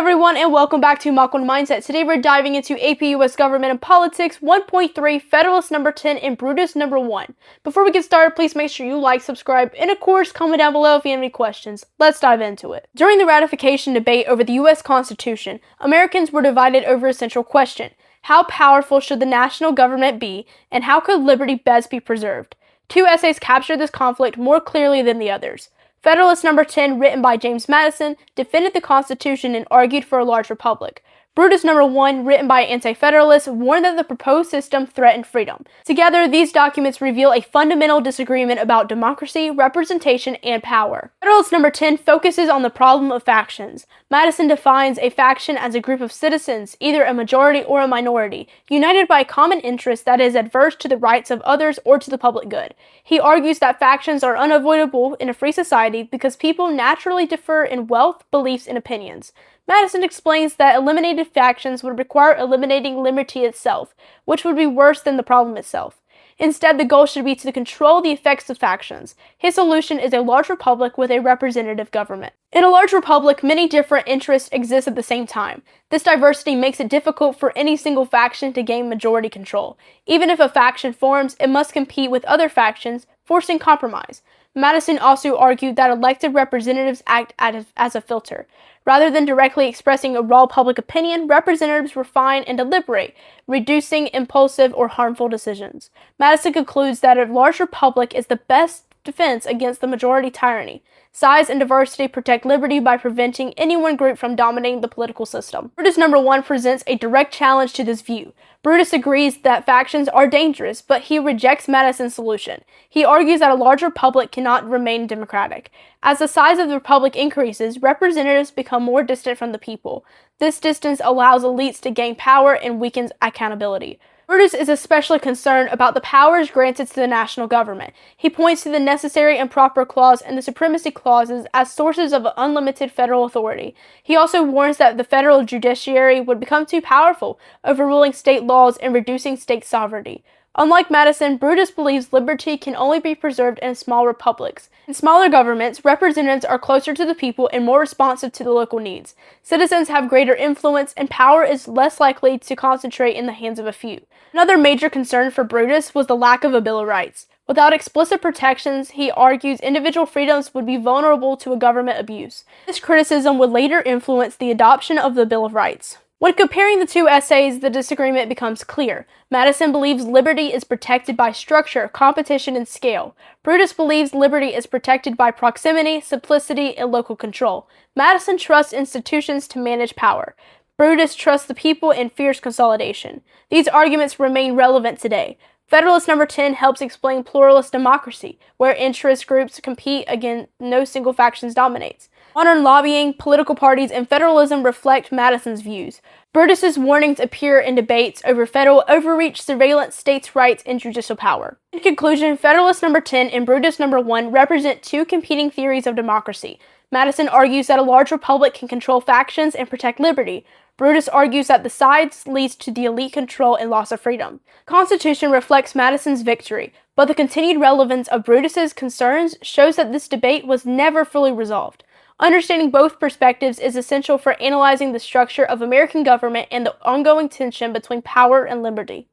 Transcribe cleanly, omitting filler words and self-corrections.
everyone, and welcome back to Mach 1 Mindset. Today we're diving into AP US Government and Politics 1.3, Federalist number 10, and Brutus number 1. Before we get started, please make sure you like, subscribe, and of course, comment down below if you have any questions. Let's dive into it. During the ratification debate over the US Constitution, Americans were divided over a central question. How powerful should the national government be, and how could liberty best be preserved? Two essays capture this conflict more clearly than the others. Federalist number 10, written by James Madison, defended the Constitution and argued for a large republic. Brutus number 1, written by anti-federalists, warned that the proposed system threatened freedom. Together, these documents reveal a fundamental disagreement about democracy, representation, and power. Federalist number 10 focuses on the problem of factions. Madison defines a faction as a group of citizens, either a majority or a minority, united by a common interest that is adverse to the rights of others or to the public good. He argues that factions are unavoidable in a free society because people naturally differ in wealth, beliefs, and opinions. Madison explains that eliminated factions would require eliminating liberty itself, which would be worse than the problem itself. Instead, the goal should be to control the effects of factions. His solution is a large republic with a representative government. In a large republic, many different interests exist at the same time. This diversity makes it difficult for any single faction to gain majority control. Even if a faction forms, it must compete with other factions, forcing compromise. Madison also argued that elected representatives act as a filter. Rather than directly expressing a raw public opinion, representatives refine and deliberate, reducing impulsive or harmful decisions. Madison concludes that a large republic is the best defense against the majority tyranny. Size and diversity protect liberty by preventing any one group from dominating the political system. Brutus number 1 presents a direct challenge to this view. Brutus agrees that factions are dangerous, but he rejects Madison's solution. He argues that a large republic cannot remain democratic. As the size of the republic increases, representatives become more distant from the people. This distance allows elites to gain power and weakens accountability. Brutus is especially concerned about the powers granted to the national government. He points to the necessary and proper clause and the supremacy clauses as sources of unlimited federal authority. He also warns that the federal judiciary would become too powerful, overruling state laws and reducing state sovereignty. Unlike Madison, Brutus believes liberty can only be preserved in small republics. In smaller governments, representatives are closer to the people and more responsive to the local needs. Citizens have greater influence, and power is less likely to concentrate in the hands of a few. Another major concern for Brutus was the lack of a Bill of Rights. Without explicit protections, he argues individual freedoms would be vulnerable to a government abuse. This criticism would later influence the adoption of the Bill of Rights. When comparing the two essays, the disagreement becomes clear. Madison believes liberty is protected by structure, competition, and scale. Brutus believes liberty is protected by proximity, simplicity, and local control. Madison trusts institutions to manage power. Brutus trusts the people and fears consolidation. These arguments remain relevant today. Federalist number 10 helps explain pluralist democracy, where interest groups compete against no single faction dominates. Modern lobbying, political parties, and federalism reflect Madison's views. Brutus's warnings appear in debates over federal overreach, surveillance, states' rights, and judicial power. In conclusion, Federalist number 10 and Brutus number 1 represent two competing theories of democracy. Madison argues that a large republic can control factions and protect liberty. Brutus argues that the sides leads to the elite control and loss of freedom. The Constitution reflects Madison's victory, but the continued relevance of Brutus's concerns shows that this debate was never fully resolved. Understanding both perspectives is essential for analyzing the structure of American government and the ongoing tension between power and liberty.